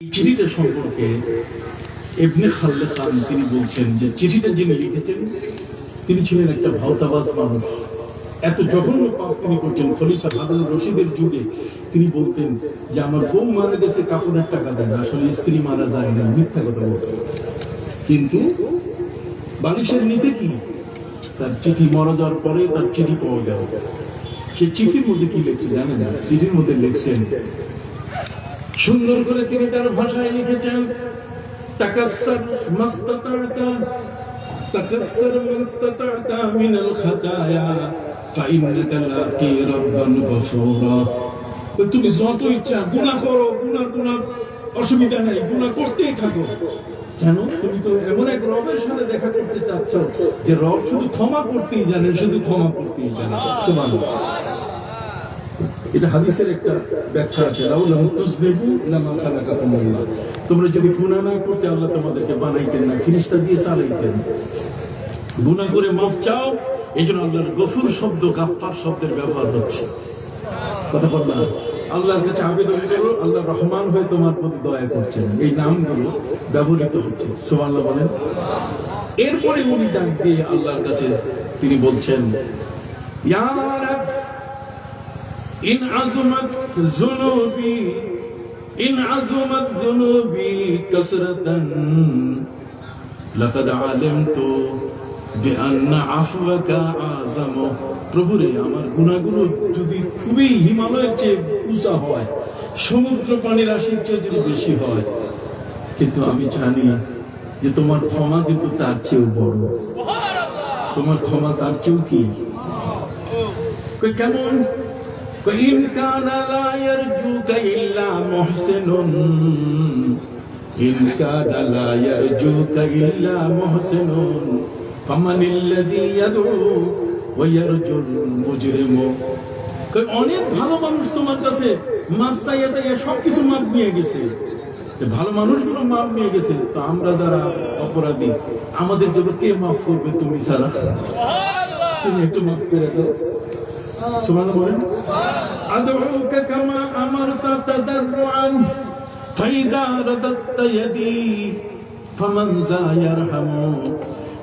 চিঠিটা সম্পর্কে ইবনে খালকান তিনি বলছেন যে চিঠিটা যিনি লিখেছেন তিনি ছিলেন একটা ভাওতাবাজ মানুষ। এত জঘন্য পাপ তিনি করছেন। খলিফা হারুন রশিদের যুগে তিনি বলতেন যে আমার বউ মারা গেছে, কাফনের টাকা দেন, আসলে স্ত্রী মারা যায় না, মিথ্যা কথা বলতেন। কিন্তু বালিশের নিচে কি তার চিঠি, মারা যাওয়ার পরে তার চিঠি পাওয়া গেল। সে চিঠির মধ্যে কি লিখছে জানেন না? চিঠির মধ্যে লিখছেন, সুন্দর করে তিনি তার ভাষায় লিখেছেন, তাকাসসার মাস্তাতা'তা তাকাসসার মাস্তাতা'তা মিনাল খাতায়া ফাইন্নাকা লাকি রাব্বান গফুরা। তুমি যত ইচ্ছা গুনাহ করো, গুনাহ অসুবিধা নাই, গুনাহ করতেই থাকো। কেন? তুমি তো এমন এক রবের সাথে দেখা করতে চাচ্ছ যে রব শুধু ক্ষমা করতেই জানেন, শুধু ক্ষমা করতেই জানেন। সুবহানাল্লাহ। এটা হাদিসের একটা ব্যাখ্যা আছে, লাউলাম তুযনিবু লামা খালাকাকুমুল্লাহ। তোমরা যদি গুনাহ না করতে আল্লাহ তোমাদেরকে বানাইতেন না, ফেরেশতা দিয়ে চালাইতেন। গুনাহ করে মাফ চাও, এইজন্য আল্লাহর গফুর শব্দ, গাফফার শব্দের ব্যবহার হচ্ছে। কথা বল না, আল্লাহর কাছে আবেদন করো, আল্লাহ রহমান হয়ে তোমার প্রতি দয়া করছেন, এই নামগুলো ব্যবহৃত হচ্ছে। সুবহানাল্লাহ বলেন। এরপরে উনি ডাক দিয়ে আল্লাহর কাছে তিনি বলছেন, ইয়া রাব ইন আযমাত যুনুবি কাসরাতান লাকাদ আলিমতু বিআন্না আফওয়াকা আযমু। প্রভু রে, আমার গুনাহগুলো যদি খুবই হিমালয়ের চেয়ে উঁচা হয়, সমুদ্র পানির রাশির চেয়ে যদি বেশি হয়, কিন্তু আমি জানি যে তোমার ক্ষমা কিন্তু তার চেয়েও বড়। তোমার ক্ষমা তার চেয়েও কি কেমন? ইন কানা লা ইয়ারজুকা ইল্লা মুহসিনুন, ইন কানা লা ইয়ারজুকা ইল্লা মুহসিনুন ফামানিল্লাযী ইয়াদউ ওয়া ইয়ারজুল মুজরিমু। অনেক ভালো মানুষ তোমার কাছে মাফ চাইছে, সবকিছু মাফ নিয়ে গেছে, ভালো মানুষগুলো মাফ নিয়ে গেছে, তো আমরা যারা অপরাধী আমাদের জন্য কে মাফ করবে? তুমি ছাড়া। তুমি একটু মাফ করে দাও। সুবহানাল্লাহ বলেন। আদউকা কামা আমারতা তাদাররুআন ফাইজা রাদাত্তা ইয়াদি ফামান যা ইয়ারহামু।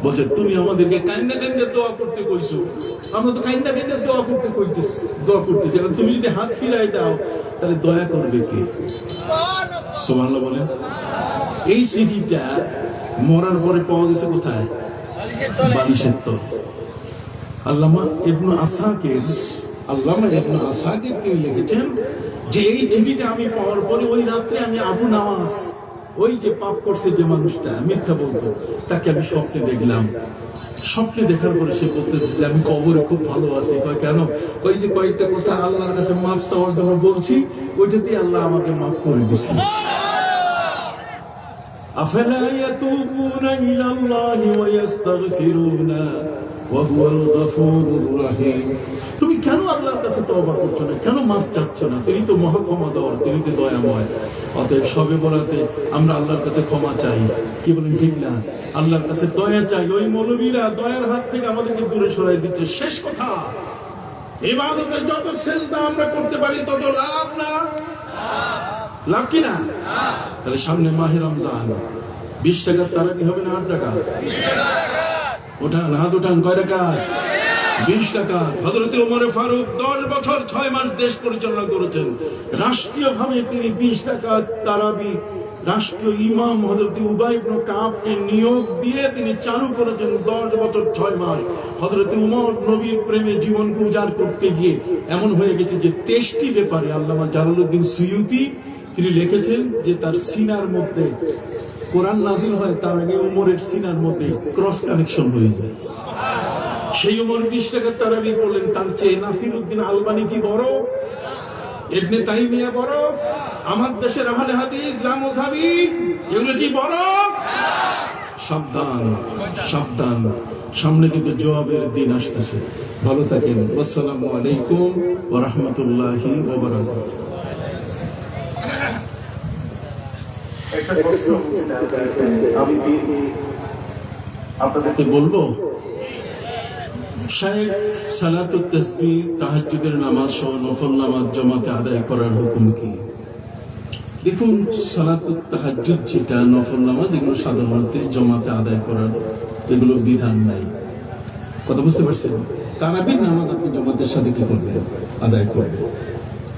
বলছে তুমি আমাদেরকে কান্না কান্না দোয়া করতে কইছো, আমরা তো কান্না কান্না দোয়া করতেছি। এখন তুমি যদি হাত ফিরাই দাও তাহলে দয়া করবে কে? সুবহানাল্লাহ বলেন। এই চিঠিটা মরার পরে পাওয়া গেছে কোথায়? বালিশের তলে। আল্লামা ইবনে আসাকির তিনি লিখেছেন যে এই চিঠিটা আমি পাওয়ার পরে ওই রাত্রে আমি আবু নাওয়াস, ওই যে পাপ করছে যে মানুষটা মিথ্যা বলতো, তাকে আমি স্বপ্নে দেখলাম। স্বপ্নে দেখার পরে সে বলতেছে যে আমি কবরে খুব ভালো আছি। কেন? ওই যে কয়েকটা কথা আল্লাহর কাছে মাফ চাওয়ার জন্য বলছি, ওইটাতেই আল্লাহ আমাকে মাফ করে দিয়েছে। আফালা ইয়াতুবুনা ইলাল্লাহি ওয়া ইস্তাগফিরুনা ওয়া হুয়াল গফুরুর রহিম। তুমি কেন আল্লাহর কাছে তওবা করছো না? কেন মাফ চাচ্ছ না? তিনি তো মহা ক্ষমা দেওয়ার, তিনি তো দয়াময়। অতএব সবে বরাতে আমরা আল্লাহর কাছে ক্ষমা চাই। কি বলেন ঠিক না? আল্লাহর কাছে দয়া চাই। ওই মৌলবীরা দয়ার হাত থেকে আমাদেরকে দূরে সরাই দিচ্ছে। শেষ কথা, ইবাদতে যত সেজদা আমরা করতে পারি তত লাভ না? লাভ কি না? তাহলে সামনে মাহে রমজান, 20 টাকার তারাবি হবে না 8 টাকা? উঠান হাত, উঠান। কয় রাকাত? 20 টাকা। হযরত ওমর ফারুক 10 বছর 6 মাস দেশ পরিচালনা করেছেন। রাষ্ট্রীয়ভাবে তিনি 20 টাকা তারাবি রাষ্ট্রীয় ইমাম হযরত উবাই ইবনে কাবকে নিয়োগ দিয়ে তিনি চালু করেছেন 10 বছর 6 মাস। হযরত ওমর নবীর প্রেমে জীবনকে উজাড় করতে গিয়ে এমন হয়ে গেছে যে 23টি ব্যাপারে আল্লামা জালালউদ্দিন সুয়ুতি তিনি লিখেছেন যে তার সিনার মধ্যে কোরআন নাযিল হয়, তার আগে ওমরের সিনার মধ্যে ক্রস কানেকশন হয়ে যায়। সেই ওমর 20 টাকার তারাবি বললেন, তার চেয়ে নাসিরউদ্দিন আলবানী কি বড়? ইবনে তাইমিয়া বড়? আমার দেশের আহলে হাদিস লামুসাবি এগুলো কি বড়? সাবধান, সাবধান, সামনে কিন্তু জবাবের দিন আসতেছে। ভালো থাকেন। আসসালামু আলাইকুম ওয়া রাহমাতুল্লাহি ওয়া বারাকাতুহু। আপনাদেরকে বলবো, শায়েখ সালাতুত তাসবিহ, তাহাজ্জুদের নামাজ সহ নফল নামাজ জামাতে আদায় করার হুকুম কি? দেখুন, সালাতুত তাহাজ্জুদ যেটা নফল নামাজ, এগুলো সাধারণত জমাতে আদায় করার এগুলো বিধান নাই। কথা বুঝতে পারছেন? তারাবির নামাজ আপনি জমাতের সাথে কি করবেন? আদায় করবেন।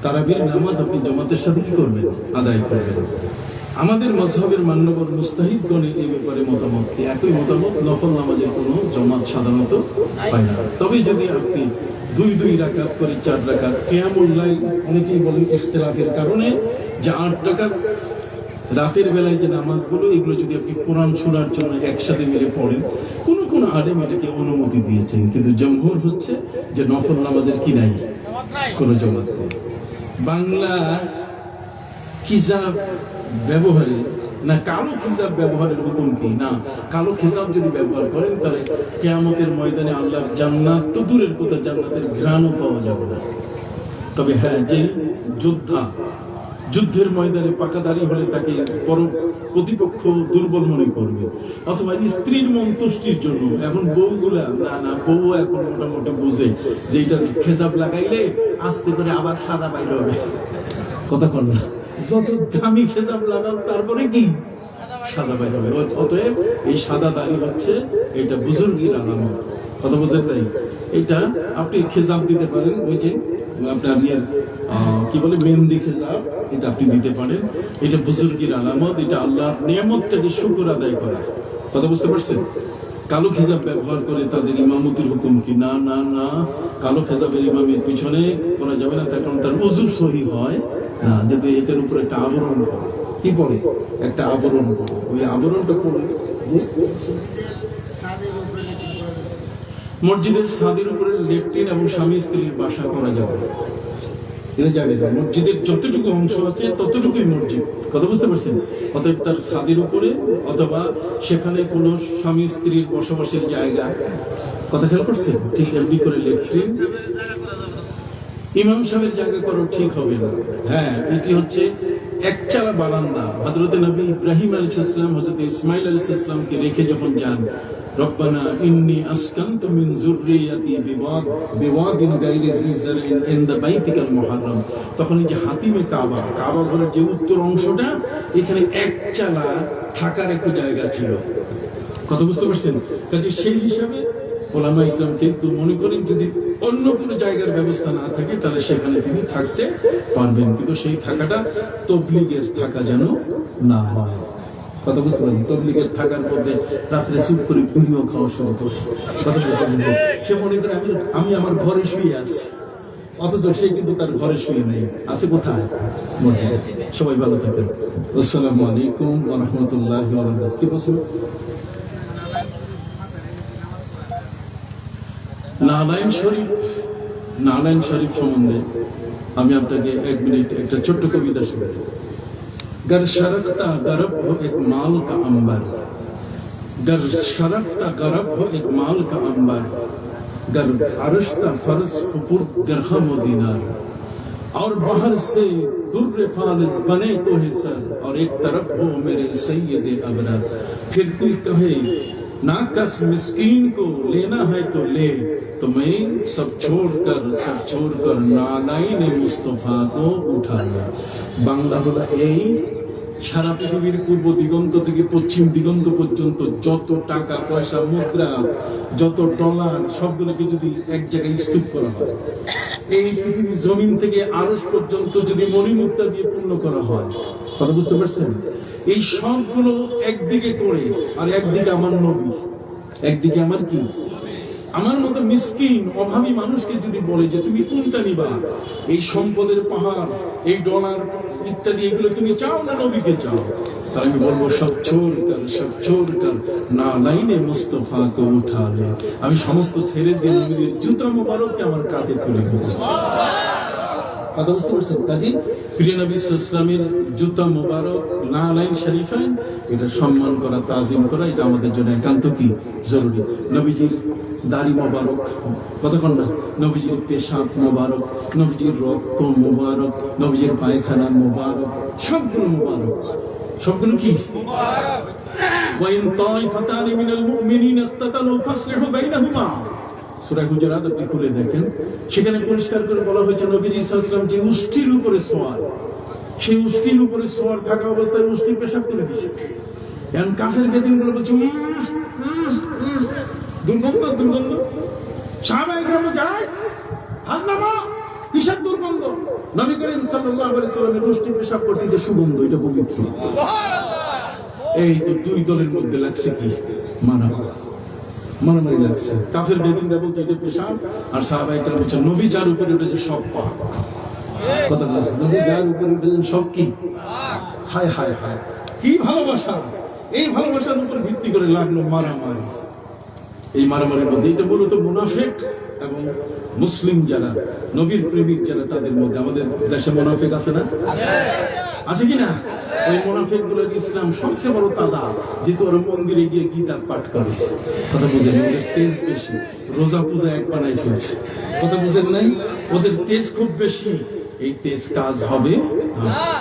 তারাবির নামাজ আপনি জমাতের সাথে কি করবেন? আদায় করবেন। আমাদের মাযহাবের মান্যবর মুস্তাহিদগণের এই ব্যাপারে মতামত কি? একই মতামত, নফল নামাজের কোনো জমাত সাধারণত হয় না। তবে যদি আপনি 2 রাকাত করে 4 রাকাত কিয়ামুল লাইল, অনেকেই বলেন ইখতিলাফের কারণে, যে 8 রাকাত রাতের বেলায় যে নামাজগুলো, এগুলো যদি আপনি কোরআন শোনার জন্য একসাথে মিলে পড়েন, কোন কোন আলেম এটাকে অনুমতি দিয়েছেন। কিন্তু জমহুর হচ্ছে যে নফল নামাজের কি নাই, কোনো জমাত নেই। বাংলা কিতাব ব্যবহারে না কালো খিজাব ব্যবহারের হুকুম কি? না, কালো খিজাব যদি ব্যবহার করেন তাহলে কিয়ামতের ময়দানে আল্লাহর জান্নাত তো দূরের কথা, জান্নাতের ঘ্রাণও পাওয়া যাবে না। তবে হ্যাঁ, যে যোদ্ধা যুদ্ধের ময়দানে পাকাদারি হলে তাকে প্রতিপক্ষ দুর্বল মনে করবে, অথবা স্ত্রীর মন তুষ্টির জন্য। এখন বউগুলা না বউ এখন মোটামুটি বুঝে যে এটা খেজাব লাগাইলে আস্তে করে আবার সাদা বাইর হবে। কথা কর না, যত দামি খেজাব লাগাও তারপরে কি সাদা বাইর হবে। অতএব এই সাদা দাড়ি হচ্ছে এটা বুজুর্গির আলামত। কথা বুঝতে তাই এটা আপনি খেজাব দিতে পারেন, ওই যে আপনার কি বলে মেহেন্দি খেজাব, এটা আপনি দিতে পারেন। এটা বুজুর্গির আলামত, এটা আল্লাহর নিয়ামতটাকে শুকর আদায় করা। কথা বুঝতে পারছেন? কালো খেজাব ব্যবহার করে তাদের ইমামতির হুকুম কি? না না না, কালো খেজাবের ইমামের পিছনে করা যাবে না, তার কারণ তার উজুর সহি হয় না। যদি এটার উপরে একটা আবরণ কি পড়ে, একটা আবরণ পড়ে, ওই আবরণটা পড়ে মসজিদের ছাদের উপরে লেট্রিন এবং স্বামী স্ত্রীর বাসা করা যাবে না। এটা যাবে না। মসজিদের যতটুকু অংশ আছে ততটুকুই মসজিদ। কথা বুঝতে পারছেন? অতএব তার ছাদের উপরে অথবা সেখানে কোনো স্বামী স্ত্রীর বসবাসের জায়গা, কথা খেয়াল করছেন? ঠিক এমনি করে লেট্রিন ইমাম সাহেবের জায়গা করো, ঠিক হবে না। হ্যাঁ, এটি হচ্ছে একচালা বারান্দা। হযরত নবী ইব্রাহিম আলাইহিস সালাম হযরত ইসমাঈল আলাইহিস সালামকে রেখে যখন যান, রব্বানা ইন্নী আসকানতু মিন যুররিয়াতি বিওয়াদিন গায়রি যি যারইন ইনদা বাইতিকাল মুহাররম, তখন এই যে হাতিমে কাবা, কাবা ঘরের যে উত্তর অংশটা, এখানে একচালা থাকার একটু জায়গা ছিল। কথা বুঝতে পারছেন? কাজে সেই হিসাবে ওলামা ইকরাম কিন্তু মনে করেন যদি অন্য কোনো জায়গার ব্যবস্থা না থাকে তাহলে সেখানে তিনি থাকতে পারবেন, কিন্তু সেই থাকাটা তবলিগের থাকা যেন না হয়। কথা বুঝতে পারেন? তবলিগের থাকার মধ্যে রাত্রে চুপ করে বিড়িও খাওয়া শুরু করে। কথা বুঝতে পারেন? সে মনে করে আমি আমার ঘরে শুয়ে আছি, অথচ সে কিন্তু তার ঘরে শুয়ে নেই, আছে কোথায়? মসজিদে। সবাই ভালো থাকেন। আসসালামু আলাইকুম ওয়া রাহমাতুল্লাহি ওয়া বারাকাতুহু। কি বলছেন? নালাইন শরীফ সম্বন্ধে আমি আপনাকে 1 মিনিট একটা ছোট্ট কবিতা শোনাই। गर शरकता गरब हो एक माल का अंबर, गर शरकता गरब हो एक माल का अंबर, गर अरशता फर्ज पुर दिरहम व दिनार, और बाहर से दुर्र फालिस बने कोहे सर, और एक तरफ हो मेरे सैयद अबरार। फिर कोई कहे नाकस मिस्कीन को लेना है तो ले, तो मैं सब छोड़कर नालाइन मुस्तफा को उठाया। बांग्ला हलो এই, সারা পৃথিবীর পূর্ব দিগন্ত থেকে পশ্চিম দিগন্ত পর্যন্ত যত টাকা পয়সা মুদ্রা, যত ডলার, সবগুলোকে যদি এক জায়গায় স্তূপ করা হয়, এই পৃথিবীর জমিন থেকে আরশ পর্যন্ত যদি মণিমুক্তা দিয়ে পূর্ণ করা হয়, কথা বুঝতে পারছেন? এই সবগুলো একদিকে করে, আর একদিকে আমার নবী, একদিকে আমার কি, আমার মতো মিসকিন অভাবী মানুষকে যদি বলে যে তুমি কোনটা নিবা, এই সম্পদের পাহাড়, এই ডলার ইত্যাদি, এগুলো তুমি চাও না নবীকে চাও, তাহলে আমি বলবো সব ছোড় কর না লাইনে মুস্তফা কে উঠালে। আমি সমস্ত ছেড়ে দিয়ে নবীর জুতা মোবারককে আমার কাঁধে তুলে নেব। কথা বুঝতে পারছেন? কাজী প্রিয় নবী সাল্লাল্লাহু আলাইহি ওয়াসাল্লামের জুতা মোবারক নালাইন শরীফাইন, এটা সম্মান করা, তাজিম করা, এটা আমাদের জন্য একান্ত কি জরুরি। নবীজির দাড়ি মোবারক, কতক্ষণ না, নবীজির পেশাব মোবারক, নবীজির রক্ত মোবারক, নবীজির পায়খানা মোবারক, সবগুলো মোবারক, সবগুলো কি মোবারক। ওয়াইন তাইফাতানি মিনাল মুমিনিনা ইকতাতালু ফাসলিহু বাইনাহুমা, সূরা হুজুরাত আপনি খুলে দেখেন, সেখানে পরিষ্কার করে বলা হয়েছে নবীজি সাল্লাল্লাহু আলাইহি ওয়াসাল্লাম যে উষ্ঠির উপরে সোয়াল, সেই উষ্টির উপরে সোয়ার থাকা অবস্থায় উষ্টি পেশাব করে দিছে। এখন কাফের বেদিনগুলো বলছে দুর্গন্ধ দুর্গন্ধ। সাহাবায়ে কেরাম যায় হাত নামা, কিসের দুর্গন্ধ? নবী করিম সাল্লাল্লাহু আলাইহি ওয়াসাল্লামের উষ্টি পেশাব করছে, যে সুগন্ধ, এটা পবিত্র। এই তো দুই দলের মধ্যে লাগছে কি মারামারি লাগছে। কাফের বেদিনরা বলছে এটা পেশাব, আর সাহাবায়ে কেরাম বলছে নবী যার উপরে উঠেছে সব পাক। কথা বলে নবী যার উপরে উঠেছেন সব কি? হায় হায় হায়, কি ভালোবাসা! এই ভালোবাসার উপর ভিত্তি করে লাগলো মারামারি। এই মারামারির মধ্যে এটা মূলত মুনাফিক এবং মুসলিম যারা নবীর প্রেমিক যারা, তাদের মধ্যে। আমাদের দেশে মুনাফিক আছে না? আছে কিনা? ওই মুনাফিক গুলোর ইসলাম সবচেয়ে বড় তাজা, যেহেতু ওরা মন্দিরে গিয়ে গীতা পাঠ করে। কথা বুঝেন? ওদের তেজ বেশি, রোজা পূজা এক বানাই চলছে। কথা বুঝেন নাই? ওদের তেজ খুব বেশি। এই তেজ কাজ হবে।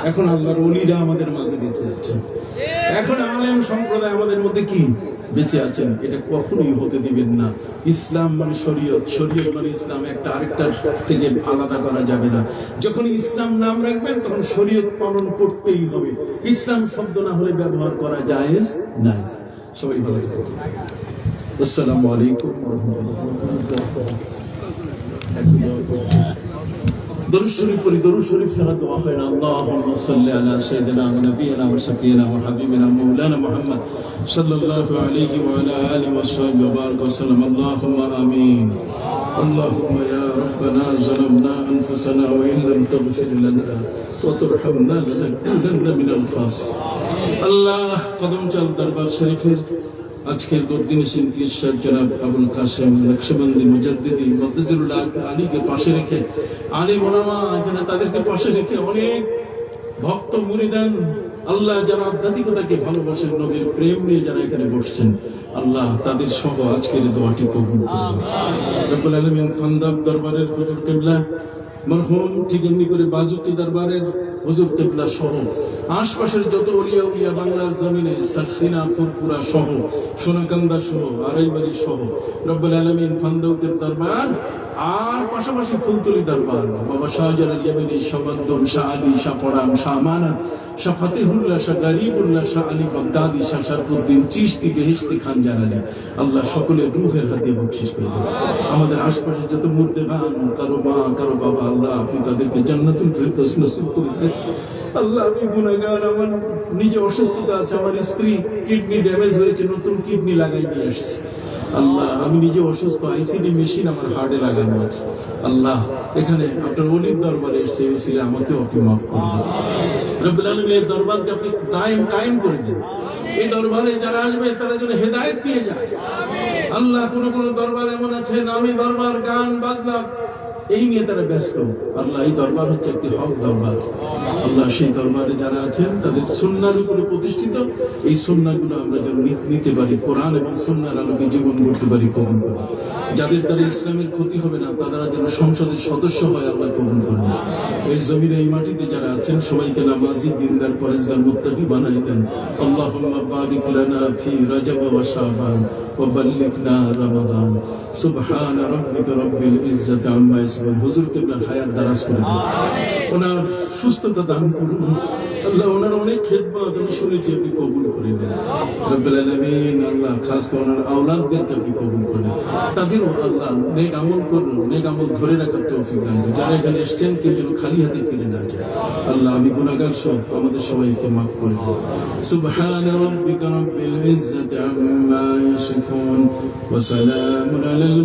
এখন আল্লাহর ওলিরা আমাদের মাঝে বেঁচে আছেন, এখন আলেম সম্প্রদায় আমাদের মধ্যে কি বেঁচে আছেন। এটা কখনোই হতে দিবেন না। ইসলাম মানে শরীয়ত, শরীয়ত মানে ইসলাম, একটা আরেকটার থেকে আলাদা করা যাবে না। যখন ইসলাম নাম রাখবেন তখন শরীয়ত পালন করতেই হবে। ইসলাম শব্দ না হলে ব্যবহার করা জায়েজ নাই। সবাই ভালো থাকুন। আসসালামু আলাইকুম ওয়া রাহমাতুল্লাহ। দরুদ শরীফ পড়ি। দরুদ শরীফ ছাড়া দোয়া হয় না। আল্লাহুম্মা সাল্লি আলা সাইয়্যিদিনা ওয়া নাবিয়িনা ওয়া শাফিঈনা ওয়া হাবিবিনা মাওলানা মুহাম্মদ সাল্লাল্লাহু আলাইহি ওয়া আলা আলিহি ওয়া সাহবিহি ওয়া বারাকা ওয়া সাল্লাম। আল্লাহুম্মা আমিন। আল্লাহুম্মা ইয়া রাব্বানা যালামনা আনফুসানা ওয়া ইন লাম তাগফির লানা ওয়া তারহামনা লানাকুনান্না মিনাল খাসিরিন। আল্লাহ কদম চাল দরবার শরীফের আজকের গদ্দিনশীল পীর সাহেব জনাব আবুল কাসেম নকশবন্দি মুজাদ্দিদি মুদ্দাজিরুল্লাহ আলীকে পাশে রেখে, আলিম ওলামা এখানে তাদেরকে পাশে রেখে অনেক ভক্ত মুরিদান আল্লাহ যারা আধ্যাত্মিকতাকে ভালোবাসেন, নবীর প্রেম নিয়ে যারা এখানে বসছেন, আল্লাহ তাদের সহ আজকের দোয়াটি কবুল করুন। রব্বুল আলামিন ফান্দাব দরবারের হুজুর কিবলা মরহুম, ঠিক এমনি করে বাজুতি দরবারের হুজুর কিবলা সহ আশপাশের যত ওলিয়া উলিয়া বাংলার জমিনে সারসিনা ফুরফুরা সহ সোনাকান্দা সহ আড়াইবাড়ি সহ রব্বুল আলামিন ফান্দাউতের দরবার আর পাশাপাশি ফুলতলি দরবার, বাবা শাহজালাল ইয়ামানি, শাহ মকদুম, শাহ আলী, শাহ পরাম, শাহ আমানত, শাহ ফতেহুল্লাহ, শাহ গরিবুল্লাহ, শাহ আলী বাগদাদি, শাহ শরফুদ্দিন চিশতি, বেহেশতি খান জালালি, আল্লাহ সকলের রূহের হাতে বকশিশ করে দেন। আমাদের আশপাশে যত মুর্দেগান, কারো মা কারো বাবা, আল্লাহ আপনি তাদেরকে জান্নাতুল ফেরদৌস নসিব করে দেন। আল্লাহ আমি গুনাহগার, আমার নিজে অসুস্থতা আছে, আমার স্ত্রী কিডনি ড্যামেজ হয়েছে, নতুন কিডনি লাগাই নিয়ে আসছে। আল্লাহ আমি নিজে অসুস্থ, আইসিডি মেশিন আমার হার্টে লাগানো আছে। আল্লাহ এখানে আপনার ওলির দরবারে এসেছে, ওসিলে আমাকে আপনি মাফ করে দিন। রব্বুল আলামিনের দরবারকে আপনি কায়েম করে দিন। এই দরবারে যারা আসবে তারা যেন হেদায়েত পেয়ে যায়। আল্লাহ কোন দরবার এমন আছে নামি দরবার, গান বাজনা এই নিয়ে তারা ব্যস্ত। আল্লাহ এই দরবার হচ্ছে একটি হক দরবার। আল্লাহ সেই দরবারে যারা আছেন তাদের সুন্নাহর উপরে প্রতিষ্ঠিত, এই সুন্নাহগুলো আমরা যেন নিতে পারি, কোরআন এবং সুন্নাহর আলোকে জীবন গড়তে পারি, কবুল করুন। যাদের দ্বারা ইসলামের ক্ষতি হবে না তারা যেন সংসদের সদস্য হয়, আল্লাহ কবুল করুন। এই জমিনে এই মাটিতে যারা আছেন সবাইকে নামাজি, দিনদার, পরেজগার, মুত্তাকি বানাই দেন। আল্লাহুম্মা বারিক লানা ফি রজব ওয়া শাবান ওয়া বাল্লিগনা রমাদান। সুবহান রাব্বিকা রাব্বিল ইজ্জাতি আম্মা ইয়াসিফুন। হুজুর কিবলার হায়াত দারাজ করে দিন, ওনার সুস্থতা দান করুন। আল্লাহ ওনার অনেক খেদমত আমি শুনেছি, আপনি কবুল করে নেন রব্বুল আলামিন। আল্লাহ খাস করে ওনার আওলাদদেরকে আপনি কবুল করেন, তাদেরও আল্লাহ নেক আমল করুন, নেক আমল ধরে রাখার তৌফিক দান করুন। যারা এখানে এসছেন কেউ যেন খালি হাতে ফিরে না যায়। আল্লাহ আমি গুনাহগার সব, আমাদের সবাইকে মাফ করে দিন। সুবহান রাব্বিকা রাব্বিল ইজ্জাতি আম্মা ইয়াসিফুন ওয়া সালামুন আলাল